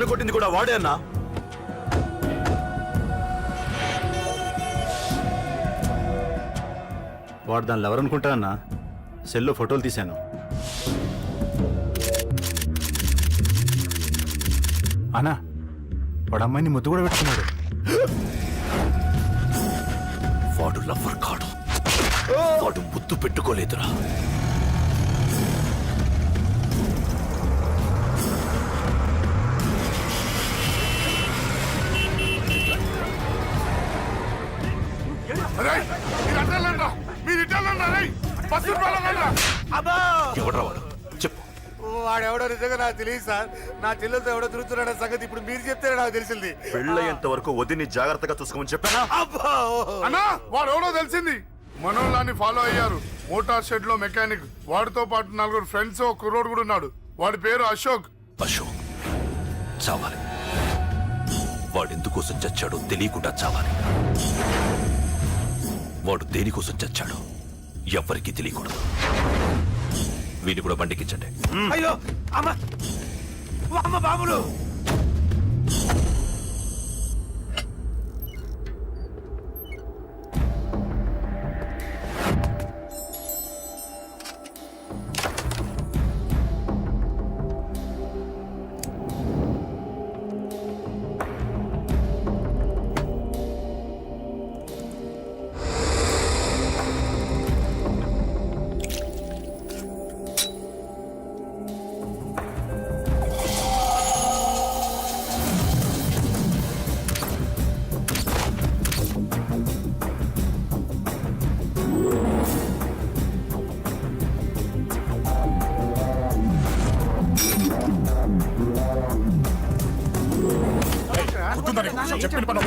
నన్ను కొట్టింది కూడా వాడే అన్నా. వాడు దానిలో ఎవరనుకుంటా అన్నా, సెల్లో ఫోటోలు తీశాను. అన్నా వాడు అమ్మాయిని ముద్దు కూడా పెట్టుకున్నాడు. వాడు లవ్వర్ కాడు, వాడు ముద్దు పెట్టుకోలేదురా. ఎవడ్రా వాడు? చెప్పు. వాడెవడో నిజంగా నాకు తెలియదు సార్. నా చెల్లెలతో ఎవడో తిరుగుతున్నాడన్న సంగతి ఇప్పుడు మీరు చెప్తే నాకు తెలిసింది. పెళ్ళయ్యేంత వరకు వదిని జాగ్రత్తగా చూసుకోమని చెప్పానా? అన్నా వాడు ఎవడో తెలిసింది. మనోళ్ళని ఫాలో అయ్యారు. మోటార్ షెడ్ లో మెకానిక్, వాడితో పాటు 4 ఫ్రెండ్స్, ఒక కుర్రోడు కూడా ఉన్నాడు. వాడి పేరు అశోక్. అశోక్ చావాలి. వాడెందుకోసం చచ్చాడో తెలియకుండా చావాలి. వాడు దేనికోసం చచ్చాడో ఎవ్వరికీ తెలియకూడదు. వీళ్ళు కూడా బండికించండి. అయ్యో అమ్మ అమ్మ బాబులు. చెప్పిన పని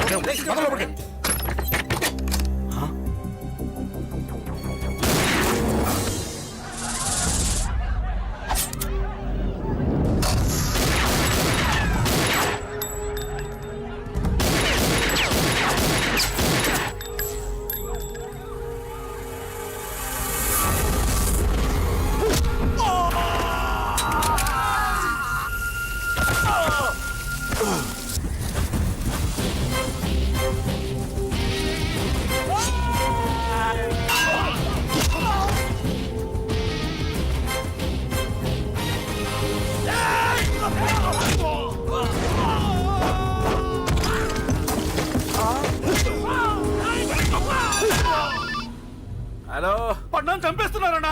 హలో, పడ్డాను చంపేస్తున్నారన్నా.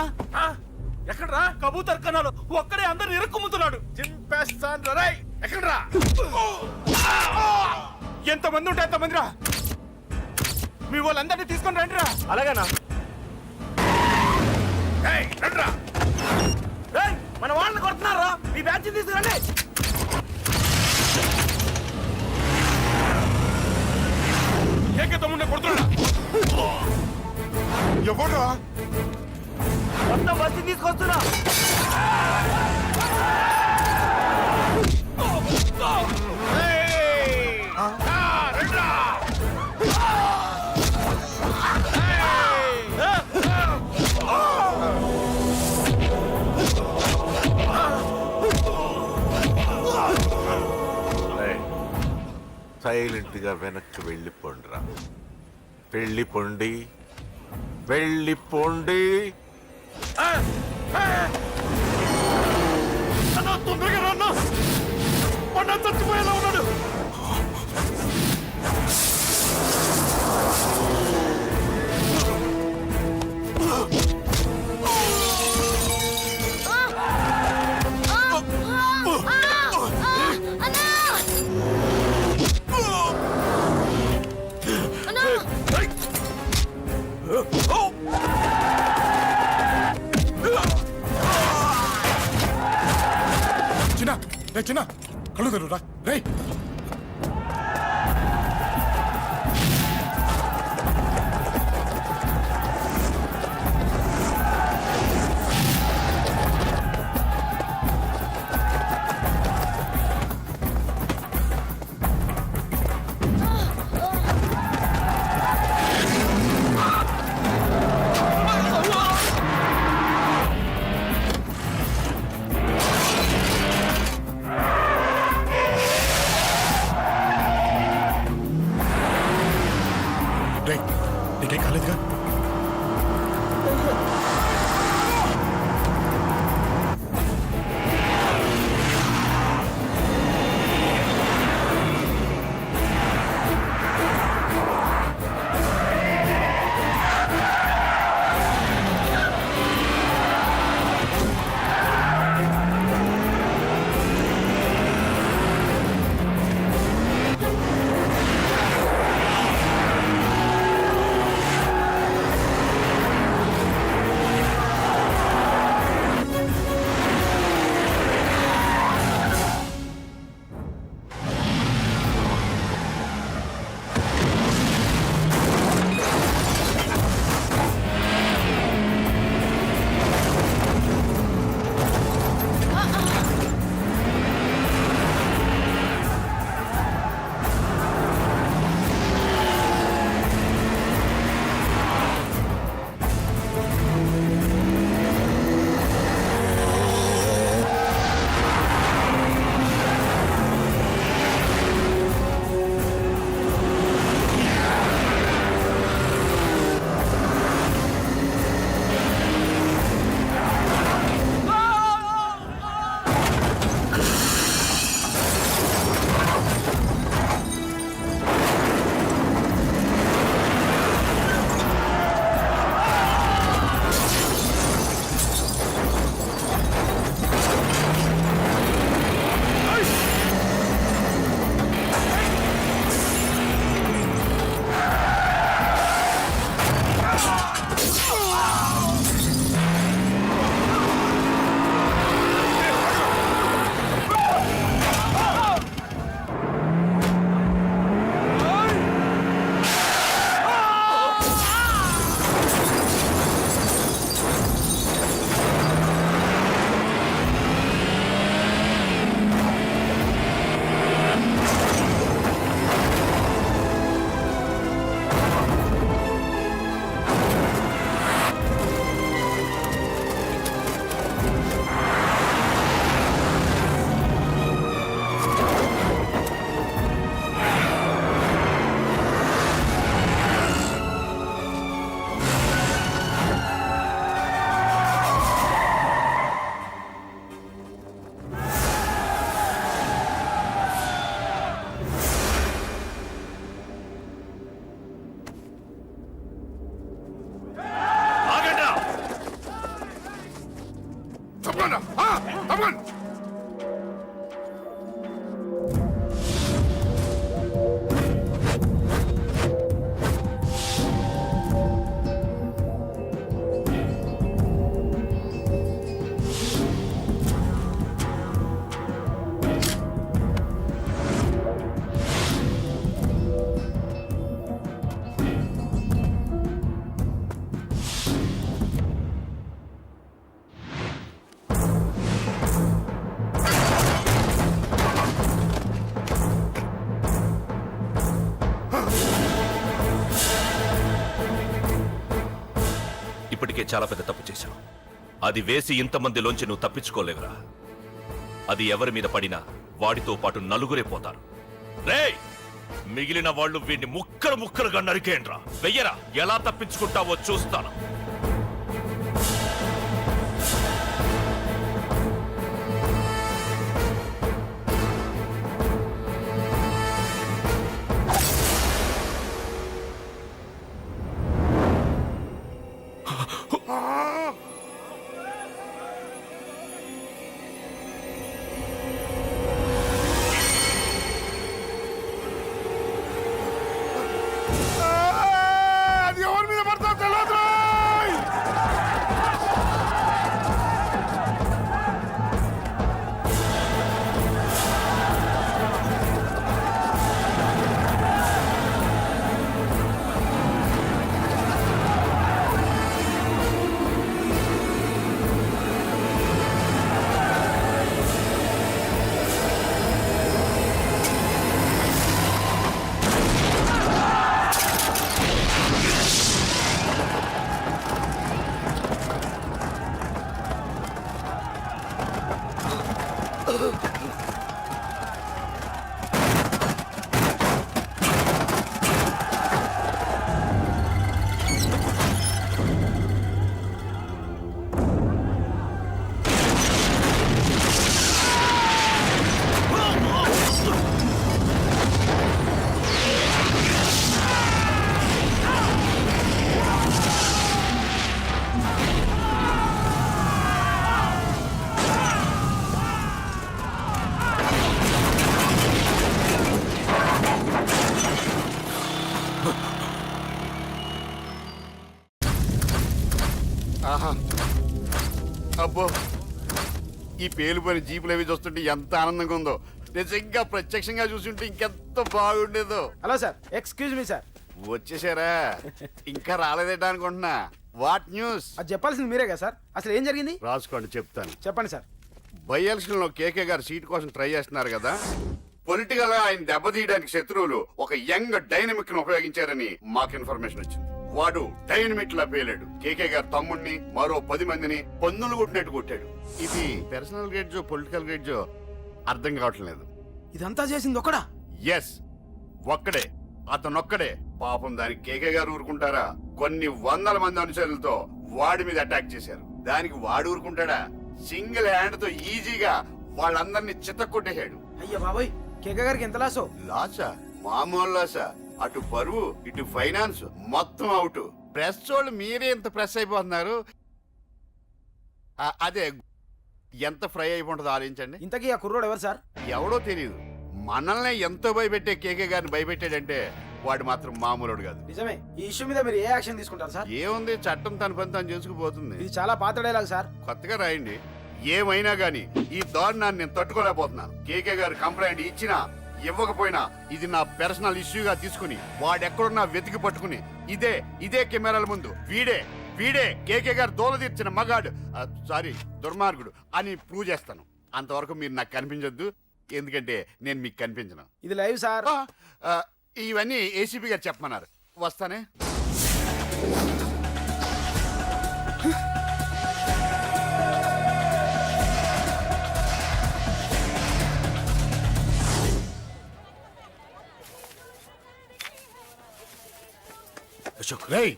ఎక్కడ్రా? కబూతర్ కన్నాలు ఒక్కడే అందరు ఇరుక్కుముతున్నాడు. చింపేస్తాను రా. ఎక్కడ్రా? ఎంతమంది ఉంటే ఎంతమంది రా. మీ వాళ్ళందరినీ తీసుకొని రండిరా. అలాగేనా? రండిరా. మన వాళ్ళని కొడుతున్నారా? మీ బ్యాచ్ తీసుకురండి. ఏకతమ్ముండే కొడుతున్నా. ఎవడ్రా? మొత్తం బస్సు తీసుకొస్తున్నా. సైలెంట్ గా వెనక్కి వెళ్ళిపోండిరా. వెళ్ళిపోండి, వెళ్ళిపోండి. తొందరగా రాన్నా. పడ్డా చచ్చిపోయేలా ఉన్నాడు. చిన్న కళ్ళు తెరురా. రే రే నీకేం కాలేదుగా? ఆగండ్రా! తప్పకుండా తప్పకుండా. ఇప్పటికే చాలా పెద్ద తప్పు చేశావు. అది వేసి ఇంతమందిలోంచి నువ్వు తప్పించుకోలేవురా. అది ఎవరి మీద పడినా వాడితో పాటు నలుగురే పోతారు. రేయ్, మిగిలిన వాళ్ళు వీడిని ముక్కలు ముక్కలుగా నరికేయండ్రా. వెయ్యరా, ఎలా తప్పించుకుంటావో చూస్తాను. అది ఎవరి మీద పడతా తెలియదు. అబ్బో ఈ పేలిపోయిన జీపులు అవి చూస్తుంటే ఎంత ఆనందంగా ఉందో. నిజంగా ప్రత్యక్షంగా చూస్తుంటే ఇంకెంత బాగుండేదో. Hello sir, excuse me sir. వచ్చేసారా? ఇంకా రాలేదేటా అనుకుంటున్నా. What news? అది చెప్పాల్సింది మీరే కదా సార్. అసలు ఏం జరిగింది రాసుకోండి, చెప్తాను. చెప్పండి సార్. బై ఎలక్షన్ లో కేకే గారు సీట్ కోసం ట్రై చేస్తున్నారు కదా. పొలిటికల్ గా ఆయన దెబ్బతీయడానికి శత్రువులు ఒక యంగ్ డైనమిక్ ను ఉపయోగించారని మాకు ఇన్ఫర్మేషన్ వచ్చింది. వాడు డైనమిక్ లా పేలాడు. కేకే గారు తమ్ముడిని మరో 10 మందిని పన్నులు కొట్టినట్టు కొట్టాడు. ఇది పర్సనల్ గ్రేడ్జో పొలిటికల్ గ్రేడ్జో అర్థం కావట్లేదు. ఇదంతా చేసింది ఒకడా? ఎస్, ఒక్కడే, అతనొక్కడే. పాపం దానికి కేకే గారు ఊరుకుంటారా? కొన్ని వందల మంది అనుచరులతో వాడి మీద అటాక్ చేశారు. దానికి వాడు ఊరుకుంటాడా? సింగిల్ హ్యాండ్ తో ఈజీగా వాళ్ళందరినీ చిత్తకొట్టేశాడు. అయ్యా బాబాయ్, కేక గారికి ఎంత లాసో? లాసా? మామూలు లాసా? అటు పరువు ఇటు ఫైనాన్స్ మొత్తం అవుట్. ప్రెస్ వాళ్ళు మీరే ఎంత ప్రెస్ అయిపోతున్నారు. అదే ఎంత ఫ్రై అయిపోతుందో ఆలోచించండి. ఇంతకీ ఆ కుర్రోడు ఎవరు సార్? ఎవడో తెలియదు. మనల్ని ఎంతో భయపెట్టే కేకే గారిని భయపెట్టాడంటే వాడు మాత్రం మామూలుడు కాదు. నిజమే. ఈ ఇష్యూ మీద మీరు ఏ యాక్షన్ తీసుకుంటారు సార్? ఏముంది, చట్టం తన పని తను చేసుకుపోతుంది. ఇది చాలా పాత డైలాగ్ సార్. కొత్తగా రాయండి. ఏమైనా గాని ఈ దారుణాన్ని నేను తట్టుకోలేకపోతున్నాను. కేకే గారు కంప్లైంట్ ఇచ్చినా ఇవ్వకపోయినా ఇది నా పర్సనల్ ఇష్యూగా తీసుకుని వాడెక్కడున్నా వెతికి పట్టుకుని ఇదే కెమెరాల ముందు వీడే కేకే గారు దోల తీర్చిన మగాడు, సారీ దుర్మార్గుడు అని ప్రూవ్ చేస్తాను. అంతవరకు మీరు నాకు కనిపించొద్దు, ఎందుకంటే నేను మీకు కనిపించను. ఇది లైవ్ సార్. ఇవన్నీ ఏసీపీ గారు చెప్పమన్నారు. వస్తానే. అశోక్, రేయ్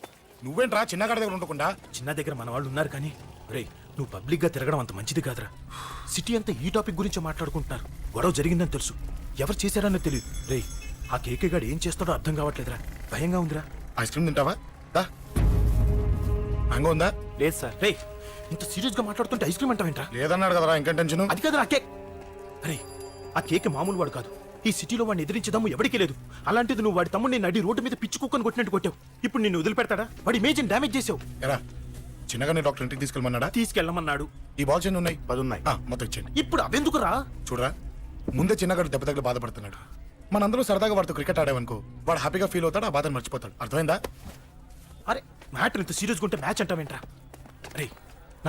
నువ్వేంట్రా చిన్నగాడి దగ్గర ఉండకుండా? చిన్న దగ్గర మన వాళ్ళు ఉన్నారు కానీ రేయ్, నువ్వు పబ్లిక్ గా తిరగడం అంత మంచిది కాదురా. సిటీ అంతా ఈ టాపిక్ గురించి మాట్లాడుకుంటున్నారు. గొడవ జరిగిందని తెలుసు, ఎవరు చేశారన్నది తెలియదు. రేయ్, ఆ కేకే గాడు ఏం చేస్తాడో అర్థం కావట్లేదురా. భయంగా ఉందిరా. ఐస్ క్రీమ్ తింటావా? దా. మ్యాంగో ఉందా? లేదు సార్. రేయ్, ఇంత సీరియస్ గా మాట్లాడుతుంటే ఐస్ క్రీమ్ అంటావేంట్రా? లేదన్నాడు కదరా, ఇంకా టెన్షన్. అది కాదు ఆ కేక్. అరే, ఆ కేక్ మామూలు వాడు కాదు. ఈ సిటీలో వాడిని ఎదిరించదమ్ము ఎవరికీ లేదు. అలాంటిది నువ్వు వాడి తమ్ముడిని నడి రోడ్డు మీద పిచ్చి కుక్కను కొట్టినట్టు కొట్టావు. ఇప్పుడు నిన్ను వదిలిపెడతాడా? వాడి ఇమేజ్ని డ్యామేజ్ చేసావు. ఎరా చిన్నగానే డాక్టర్ ఇంటికి తీసుకెళ్ళమన్నాడా? తీసుకెళ్ళమన్నాడు. ఈ బాల్స్ ఎన్ని ఉన్నాయి? 10 ఉన్నాయి. మొత్తం ఇచ్చేయండి. ఇప్పుడు అవెందుకురా? చూడరా, ముందే చిన్నగాడు దెబ్బ తగిలి బాధపడుతున్నాడు. మనందరూ సరదాగా వాడితో క్రికెట్ ఆడామనుకో, వాడు హ్యాపీగా ఫీల్ అవుతాడు, ఆ బాధను మర్చిపోతాడు. అర్థమైందా? అరే, మ్యాటర్ ఇంత సీరియస్గా ఉంటే మ్యాచ్ అంటావేంట్రా? అరే,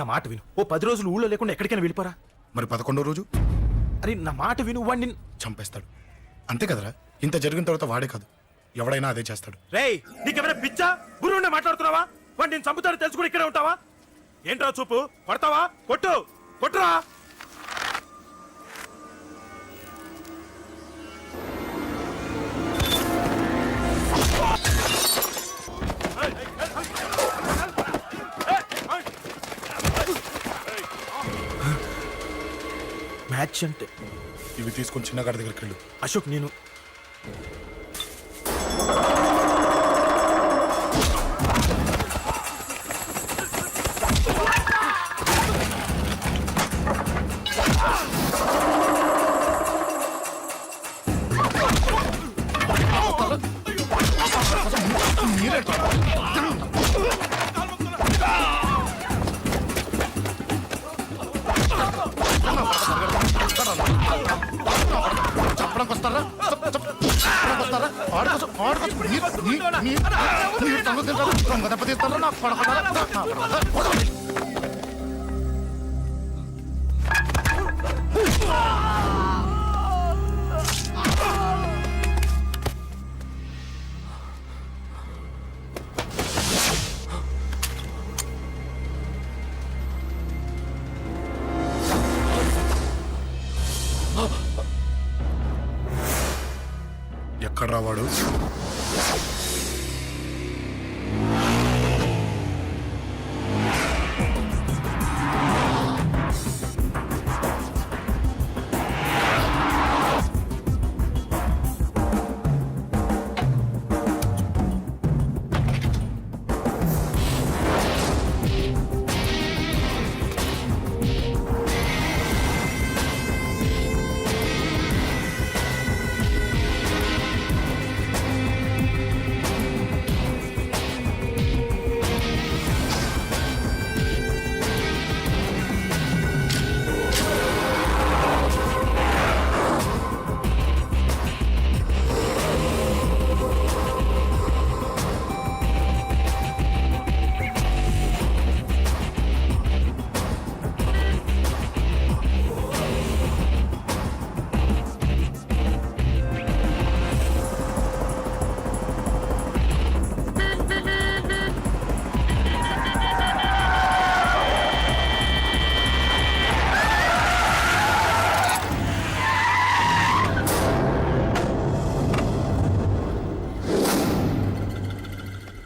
నా మాట విను. ఓ 10 రోజులు ఊళ్ళో లేకుండా ఎక్కడికైనా వెళ్ళిపోరా. మరి 11వ రోజు? అరే, నా మాట విను. వాడిని చంపేస్తాడు. అంతే కదరా? ఇంత జరిగిన తర్వాత వాడే కాదు, ఎవడైనా అదే చేస్తాడు. రేయ్, నీకెవరైనా పిచ్చా? గురువునే మాట్లాడుతున్నావా? వాడిని నేను చంపుతాను తెలుసు కూడా ఇక్కడే ఉంటావా? ఏంట్రా చూపు? కొడతావా? కొట్టురా. మ్యాచ్ అంటే ఇవి తీసుకొని చిన్నగాడి దగ్గరికి వెళ్ళు. అశోక్, నేను చెప్పడానికి వస్తారా? దెబ్బతీస్తారా? నాకు పడకుండా ఎక్కడ రావాడు?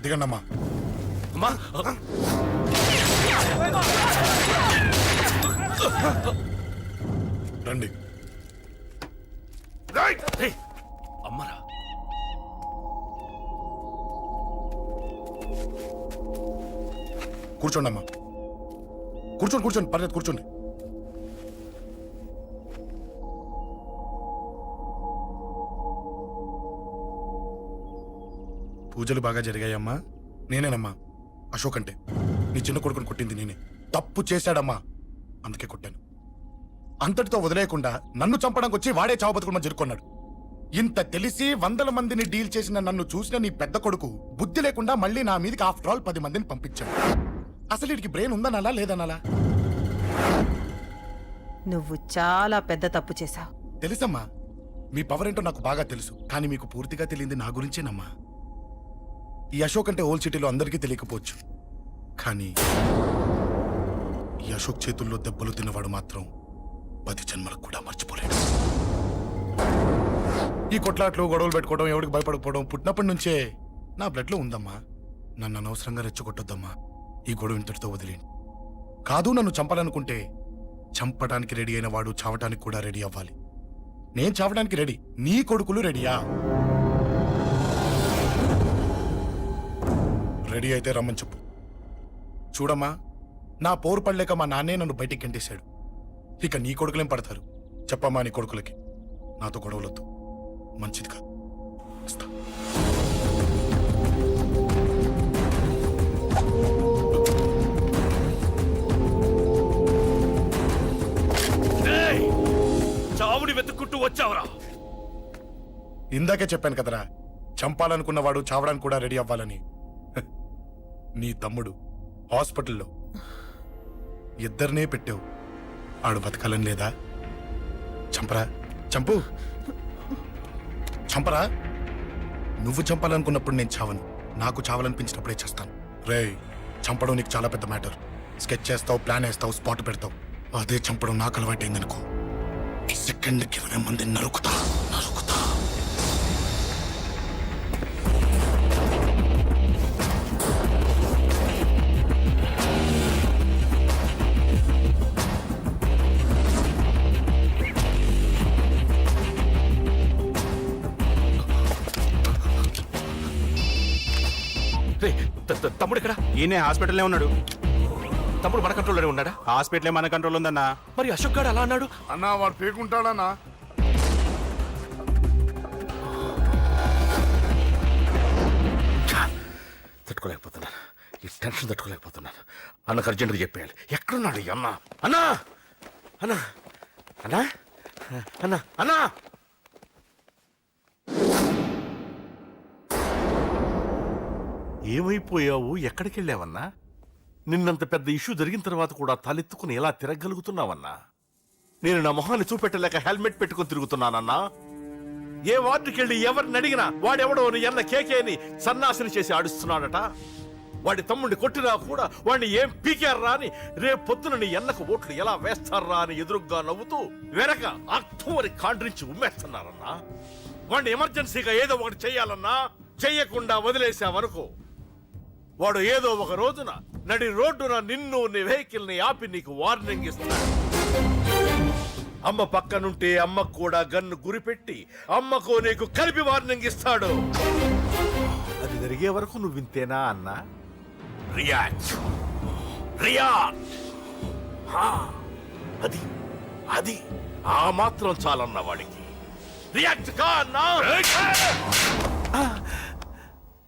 దిగండమ్మా. అమ్మా రండి. రేయ్, అమ్మరా కూర్చోండి అమ్మా. కూర్చోండి కూర్చోండి, పర్లేదు కూర్చోండి. పూజలు బాగా జరిగాయమ్మా? నేనేనమ్మా అశోక్ అంటే. నీ చిన్న కొడుకుని కొట్టింది నేనే. తప్పు చేశాడమ్మా, అందుకే కొట్టాను. అంతటితో వదిలేయకుండా నన్ను చంపడానికి వచ్చి వాడే చావు బతుకుమని జరుకున్నాడు. ఇంత తెలిసి 100 మందిని డీల్ చేసిన నన్ను చూసిన నీ పెద్ద కొడుకు బుద్ధి లేకుండా మళ్ళీ నా మీదకి ఆఫ్టర్ ఆల్ 10 మందిని పంపించాడు. అసలు వీడికి బ్రెయిన్ ఉందనాలా లేదనాలా? నువ్వు చాలా పెద్ద తప్పు చేశావు. తెలుసమ్మా, మీ పవర్ ఏంటో నాకు బాగా తెలుసు. కానీ మీకు పూర్తిగా తెలియంది నా గురించేనమ్మా. ఈ అశోక్ అంటే ఓల్డ్ సిటీలో అందరికీ తెలియకపోవచ్చు, కానీ ఈ అశోక్ చేతుల్లో దెబ్బలు తిన్నవాడు మాత్రం 10 జన్మలకు కూడా మర్చిపోలేడు. ఈ కొట్లాట్లు గొడవలు పెట్టుకోవడం, ఎవరికి భయపడకపోవడం పుట్టినప్పటి నుంచే నా బ్లడ్లో ఉందమ్మా. నన్ను అనవసరంగా రెచ్చగొట్టొద్దమ్మా. ఈ గొడవ ఇంతటితో వదిలేండి. కాదు, నన్ను చంపాలనుకుంటే చంపడానికి రెడీ అయిన వాడు చావటానికి కూడా రెడీ అవ్వాలి. నేను చావడానికి రెడీ, నీ కొడుకులు రెడీయా? రెడీ అయితే రమ్మని చెప్పు. చూడమ్మా, నా పోరు పడలేక మా నాన్నే నన్ను బయటికి గంటేశాడు. ఇక నీ కొడుకులేం పడతారు? చెప్పమ్మా నీ కొడుకులకి నాతో గొడవలొద్దు, మంచిది కాదు. వస్తా. రేయ్, చావుని వెతుక్కుంటూ వచ్చావురా. ఇందాకే చెప్పాను కదరా, చంపాలనుకున్నవాడు చావడానికి కూడా రెడీ అవ్వాలని. నీ తమ్ముడు హాస్పిటల్లో ఇద్దరినే పెట్టావు. ఆడు బతకాలని లేదా? చంపరా, చంపు, చంపరా. నువ్వు చంపాలనుకున్నప్పుడు నేను చావను, నాకు చావాలనిపించినప్పుడే చేస్తాను. రేయ్, చంపడం నీకు చాలా పెద్ద మ్యాటర్. స్కెచ్ చేస్తావు, ప్లాన్ వేస్తావు, స్పాట్ పెడతావు. అదే చంపడం నాకు అలవాటైందనుకో, సెకండ్కి 20 మంది నరుకుతా. రేయ్, తమ్ముడు ఇక్కడ? ఈయనే హాస్పిటల్లో ఉన్నాడు. తమ్ముడు మన కంట్రోల్లోనే ఉన్నాడా? హాస్పిటలే మన కంట్రోల్ ఉందన్నా. మరి అశోక్ గారు అలా అన్నాడు? అన్నా వాడు పేకుంటాడన్నా. తట్టుకోలేకపోతున్నాను, ఈ టెన్షన్ తట్టుకోలేకపోతున్నాను. అన్నకు అర్జెంటుగా చెప్పేయాలి. ఎక్కడున్నాడు ఈ అన్న? అన్నా, అన్నా, అన్నా, అన్నా, అన్నా. ఏమైపోయావు? ఎక్కడికి వెళ్ళావన్నా? నిన్నంత పెద్ద ఇష్యూ జరిగిన తర్వాత కూడా తలెత్తుకుని ఎలా తిరగలుగుతున్నావన్నా? నేను నా మొహాన్ని చూపెట్టలేక హెల్మెట్ పెట్టుకుని తిరుగుతున్నానన్నా. ఏ వార్డుకి వెళ్ళి ఎవరిని అడిగినా వాడెవడో నీ అన్న కేకేని సన్నాసిని చేసి ఆడిస్తున్నాడట. వాడి తమ్ముడిని కొట్టినా కూడా వాడిని ఏం పీకారా అని రేపు పొద్దున నీ అన్నకు ఓట్లు ఎలా వేస్తారా అని ఎదురుగ్గా నవ్వుతూ వెనక అర్థమని కాండ్రించి ఉమ్మేస్తున్నారన్నా. వాడిని ఎమర్జెన్సీగా ఏదో ఒకటి చెయ్యాలన్నా. చెయ్యకుండా వదిలేసావనుకో, వాడు ఏదో ఒక రోజున నడి రోడ్డున నిన్ను నీ వెహికల్ ని ఆపి నీకు వార్నింగ్ ఇస్తాడు. అమ్మ పక్కనుంటే అమ్మకు కూడా గన్ను గురిపెట్టి అమ్మకు నీకు కలిపి వార్నింగ్ ఇస్తాడు. అది జరిగే వరకు నువ్వు వింతేనా అన్నా? React, react. అది అది ఆ మాత్రం చాలన్న వాడికి. రియాక్ట్ కా అన్నా.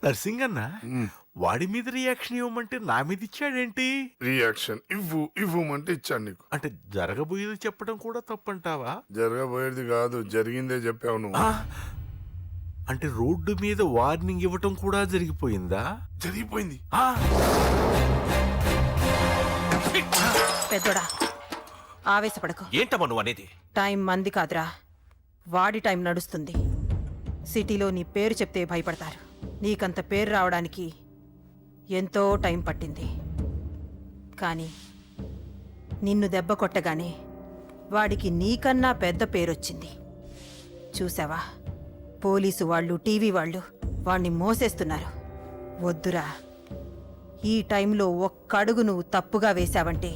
నర్సింగ్ అన్న, వాడి మీద రియాక్షన్ ఇవ్వమంటే నా మీద ఇచ్చాడేంటి? రియాక్షన్ ఇవ్వమంటే ఇచ్చాను నీకు. అంటే జరగబోయేది చెప్పడం కూడా తప్పంటావా? జరగబోయేది కాదు, జరిగిందే చెప్పావు నువ్వు. అంటే రోడ్డు మీద వార్నింగ్ ఇవ్వటం కూడా జరిగిపోయిందా? జరిగిపోయింది. పెద్దోడా, ఆవేశపడకు. ఏంటమ్మా నువ్వు అనేది? టైం మంది కాదురా, వాడి టైం నడుస్తుంది. సిటీలో నీ పేరు చెప్తే భయపడతారు. నీకంత పేరు రావడానికి ఎంతో టైం పట్టింది. కానీ నిన్ను దెబ్బ కొట్టగానే వాడికి నీకన్నా పెద్ద పేరొచ్చింది. చూసావా, పోలీసు వాళ్ళు, టీవీ వాళ్ళు వాణ్ణి మోసేస్తున్నారు. వద్దురా, ఈ టైంలో ఒక్క అడుగు నువ్వు తప్పుగా వేశావంటే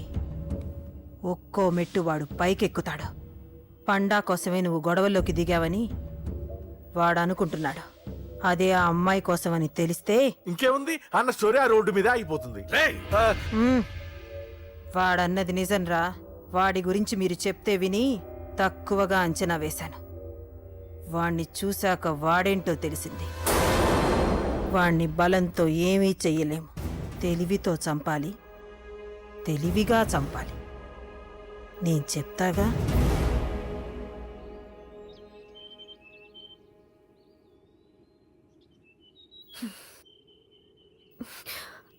ఒక్కో మెట్టు వాడు పైకెక్కుతాడు. పండా కోసమే నువ్వు గొడవల్లోకి దిగావని వాడు అనుకుంటున్నాడు. అదే ఆ అమ్మాయి కోసమని తెలిస్తే ఇంకేముంది అన్న స్టోరీ ఆ రోడ్డు మీద అయిపోతుంది. వాడన్నది నిజంరా. వాడి గురించి మీరు చెప్తే విని తక్కువగా అంచనా వేశాను. వాణ్ణి చూశాక వాడేంటో తెలిసింది. వాణ్ణి బలంతో ఏమీ చెయ్యలేము. తెలివితో చంపాలి, తెలివిగా చంపాలి. నేను చెప్తాగా.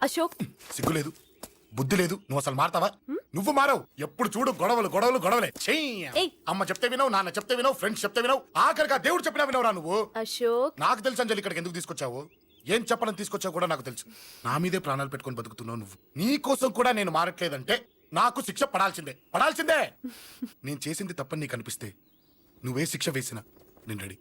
అశోక్, సిగ్గు లేదు, బుద్ధి లేదు. నువ్వు అసలు మారతావా? నువ్వు మారవు. ఎప్పుడు చూడు గొడవలు గొడవలు గొడవలే. చెయ్యి. ఏయ్. అమ్మ చెప్తే వినవు, నాన్న చెప్తే వినవు, ఫ్రెండ్స్ చెప్తే వినవు, ఆఖరిగా దేవుడు చెప్పినా వినవురా నువ్వు. అశోక్, నాకు తెలుసు అంజలి ఇక్కడికి ఎందుకు తీసుకొచ్చావు, ఏం చెప్పడం తీసుకొచ్చావు కూడా నాకు తెలుసు. నా మీదే ప్రాణాలు పెట్టుకొని బతుకుతున్నావు నువ్వు. నీ కోసం కూడా నేను మారట్లేదంటే నాకు శిక్ష పడాల్సిందే, పడాల్సిందే. నేను చేసింది తప్పని నీకు అనిపిస్తే నువ్వే శిక్ష వేసినా నేను రెడీ.